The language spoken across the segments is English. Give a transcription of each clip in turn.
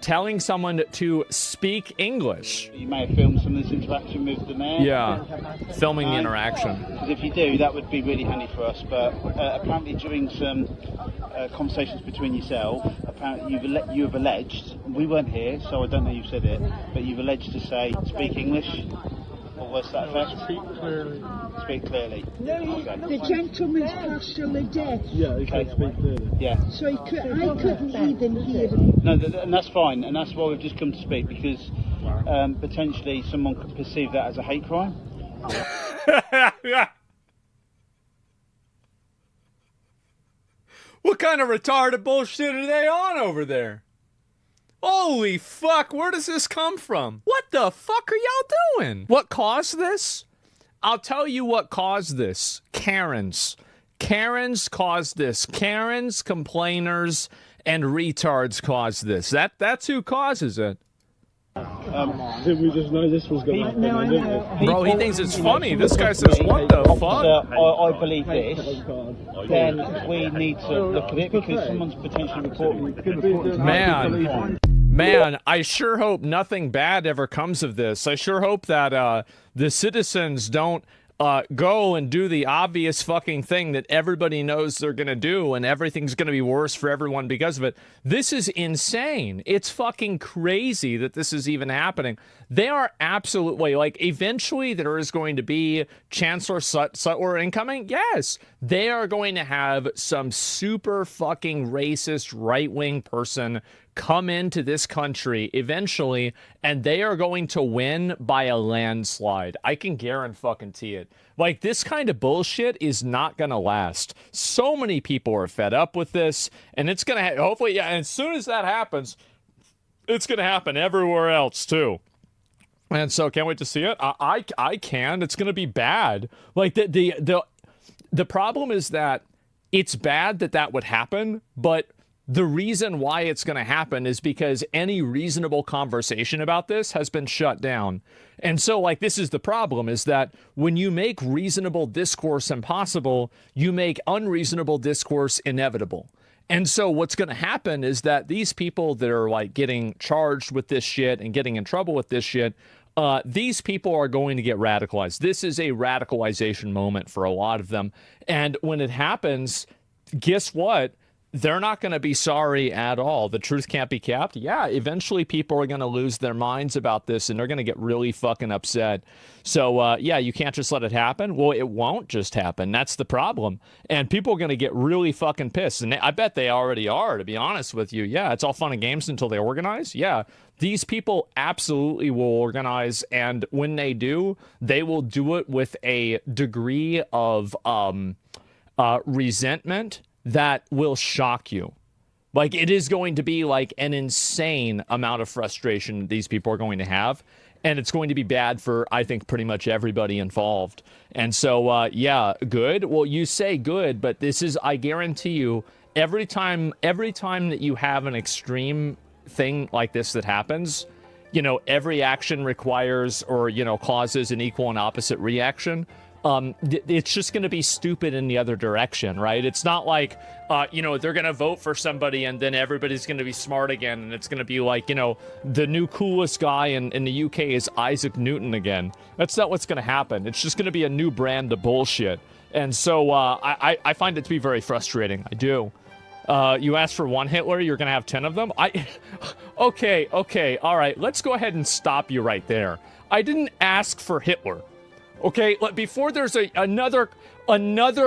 telling someone to speak English. You may have filmed some of this interaction with the mayor. Yeah, filming the interaction. Because if you do, that would be really handy for us. But apparently during some conversations between yourself, apparently you have alleged, we weren't here, so I don't know you've said it, but you've alleged to say, speak English. Or was that effect? Speak clearly. Speak clearly. No, the gentleman's partially deaf. Yeah, he can speak clearly. Yeah. So I couldn't even hear him. No, and that's fine, and that's why we've just come to speak, because potentially someone could perceive that as a hate crime. What kind of retarded bullshit are they on over there? Holy fuck, where does this come from? What the fuck are y'all doing? What caused this? I'll tell you what caused this. Karens. Karens caused this. Karens, complainers, and retards caused this. That's who causes it. Did we just know this was going to happen? Didn't we? Bro, he thinks it's funny. This guy says, what the fuck? I believe this, then we need to look at it, because someone's potentially reporting. Man, I sure hope nothing bad ever comes of this. I sure hope that the citizens don't go and do the obvious fucking thing that everybody knows they're gonna do, and everything's gonna be worse for everyone because of it. This is insane. It's fucking crazy that this is even happening. They are absolutely, like, eventually there is going to be Chancellor Sutler incoming. Yes, they are going to have some super fucking racist right-wing person come into this country eventually, and they are going to win by a landslide. I can guarantee it. Like, this kind of bullshit is not gonna last. So many people are fed up with this, and it's gonna hopefully, yeah, and as soon as that happens, it's gonna happen everywhere else too. And so, can't wait to see it. I can. It's gonna be bad. Like, the problem is that it's bad that would happen, but the reason why it's going to happen is because any reasonable conversation about this has been shut down. And so, like, this is the problem, is that when you make reasonable discourse impossible, you make unreasonable discourse inevitable. And so what's going to happen is that these people that are, like, getting charged with this shit and getting in trouble with this shit, these people are going to get radicalized. This is a radicalization moment for a lot of them. And when it happens, guess what? They're not going to be sorry at all. The truth can't be kept. Yeah, eventually people are going to lose their minds about this, and they're going to get really fucking upset. So, yeah, you can't just let it happen. Well, it won't just happen. That's the problem. And people are going to get really fucking pissed. And I bet they already are, to be honest with you. Yeah, it's all fun and games until they organize. Yeah, these people absolutely will organize. And when they do, they will do it with a degree of resentment that will shock you. Like, it is going to be like an insane amount of frustration these people are going to have, and it's going to be bad for, I think, pretty much everybody involved. And so, yeah, good. Well, you say good, but this is, I guarantee you, every time that you have an extreme thing like this that happens, you know, every action requires or, you know, causes an equal and opposite reaction. It's just going to be stupid in the other direction, right? It's not like, you know, they're going to vote for somebody and then everybody's going to be smart again. And it's going to be like, you know, the new coolest guy in the UK is Isaac Newton again. That's not what's going to happen. It's just going to be a new brand of bullshit. And so I find it to be very frustrating. I do. You asked for one Hitler, you're going to have 10 of them? Okay, all right. Let's go ahead and stop you right there. I didn't ask for Hitler. Okay, before there's another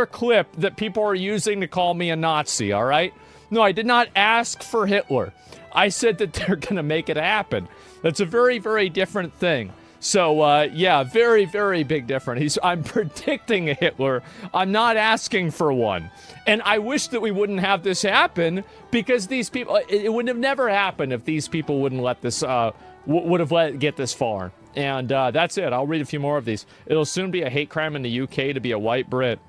clip that people are using to call me a Nazi, all right? No, I did not ask for Hitler. I said that they're going to make it happen. That's a very, very different thing. So, yeah, very, very big difference. I'm predicting a Hitler. I'm not asking for one. And I wish that we wouldn't have this happen, because these people, it would have never happened if these people wouldn't let this, would have let it get this far. And that's it. I'll read a few more of these. It'll soon be a hate crime in the UK to be a white Brit.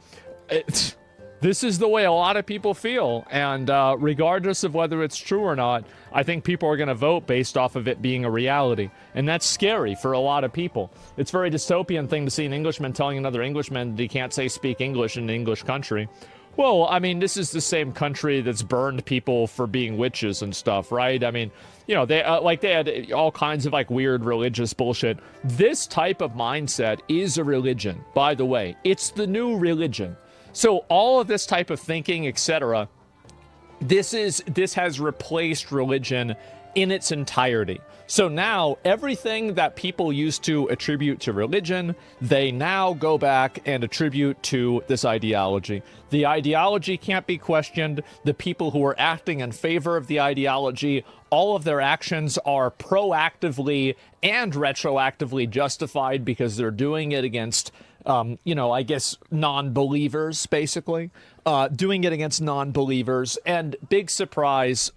This is the way a lot of people feel. And regardless of whether it's true or not, I think people are going to vote based off of it being a reality. And that's scary for a lot of people. It's a very dystopian thing to see an Englishman telling another Englishman that he can't say speak English in an English country. Well, I mean, this is the same country that's burned people for being witches and stuff, right? I mean, you know, they had all kinds of like weird religious bullshit. This type of mindset is a religion, by the way. It's the new religion. So all of this type of thinking, etc., this has replaced religion in its entirety. So now everything that people used to attribute to religion, they now go back and attribute to this ideology. The ideology can't be questioned. The people who are acting in favor of the ideology, all of their actions are proactively and retroactively justified because they're doing it against, you know, I guess non-believers, basically. Doing it against non-believers. And big surprise,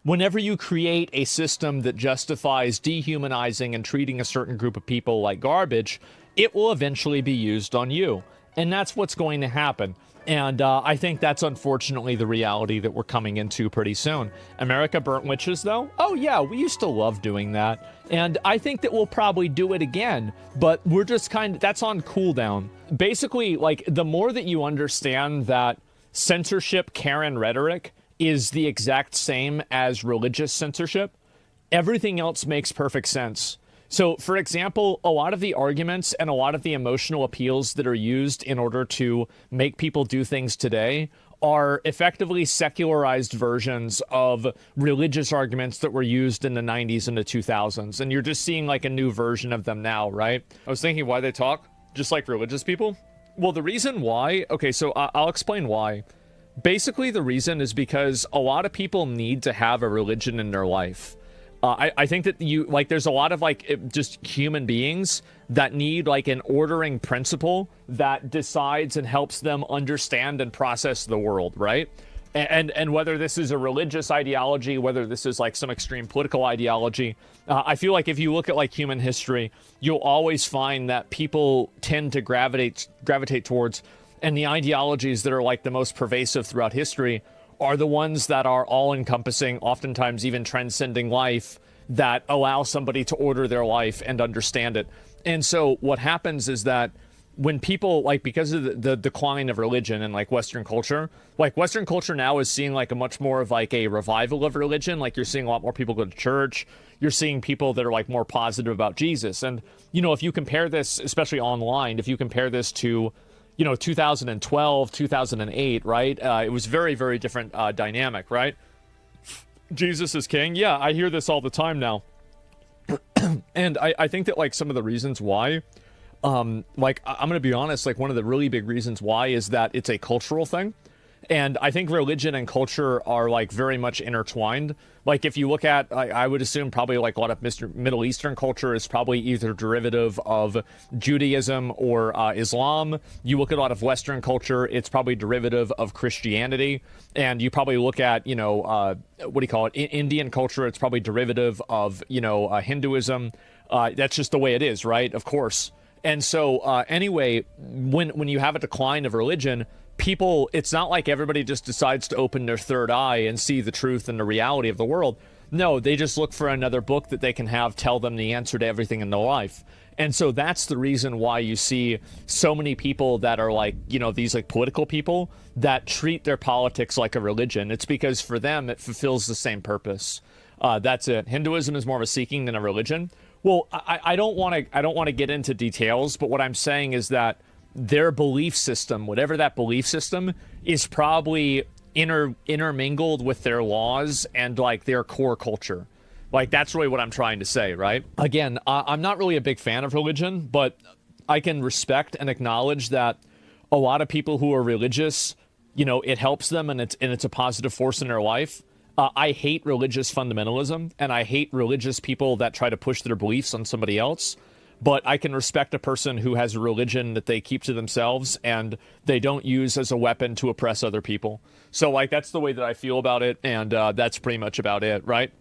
whenever you create a system that justifies dehumanizing and treating a certain group of people like garbage, it will eventually be used on you. And that's what's going to happen. And I think that's unfortunately the reality that we're coming into pretty soon. America burnt witches, though? Oh, yeah, we used to love doing that. And I think that we'll probably do it again, but we're just that's on cooldown. Basically, like, the more that you understand that censorship Karen rhetoric is the exact same as religious censorship, everything else makes perfect sense. So, for example, a lot of the arguments and a lot of the emotional appeals that are used in order to make people do things today are effectively secularized versions of religious arguments that were used in the 90s and the 2000s. And you're just seeing like a new version of them now, right? I was thinking why they talk just like religious people. Well, the reason why, okay, so I'll explain why. Basically, the reason is because a lot of people need to have a religion in their life. I think that there's a lot of just human beings that need like an ordering principle that decides and helps them understand and process the world, right? And whether this is a religious ideology, whether this is like some extreme political ideology, I feel like if you look at like human history, you'll always find that people tend to gravitate towards, and the ideologies that are like the most pervasive throughout history are the ones that are all-encompassing, oftentimes even transcending life, that allow somebody to order their life and understand it. And so what happens is that when people, like, because of the decline of religion and like Western culture now is seeing like a much more of like a revival of religion. Like, you're seeing a lot more people go to church. You're seeing people that are like more positive about Jesus. And, you know, if you compare this, especially online, if you compare this to, you know, 2012, 2008, right? It was very, very different dynamic, right? Jesus is king. Yeah, I hear this all the time now. And I think that like some of the reasons why, like, I'm going to be honest, like one of the really big reasons why is that it's a cultural thing. And I think religion and culture are like very much intertwined. Like, if you look at, I would assume probably like a lot of Middle Eastern culture is probably either derivative of Judaism or Islam. You look at a lot of Western culture, it's probably derivative of Christianity. And you probably look at, you know, Indian culture, it's probably derivative of, you know, Hinduism. That's just the way it is, right? Of course. And so anyway, when you have a decline of religion, people, it's not like everybody just decides to open their third eye and see the truth and the reality of the world. No, they just look for another book that they can have tell them the answer to everything in their life. And so that's the reason why you see so many people that are like, you know, these like political people that treat their politics like a religion. It's because for them, it fulfills the same purpose. That's it. Hinduism is more of a seeking than a religion. Well, I don't want to get into details, but what I'm saying is that their belief system, whatever that belief system, is probably intermingled with their laws and like their core culture. Like, that's really what I'm trying to say, right? Again, I'm not really a big fan of religion, but I can respect and acknowledge that a lot of people who are religious, you know, it helps them and it's a positive force in their life. I hate religious fundamentalism, and I hate religious people that try to push their beliefs on somebody else. But I can respect a person who has a religion that they keep to themselves and they don't use as a weapon to oppress other people. So, like, that's the way that I feel about it, and that's pretty much about it, right?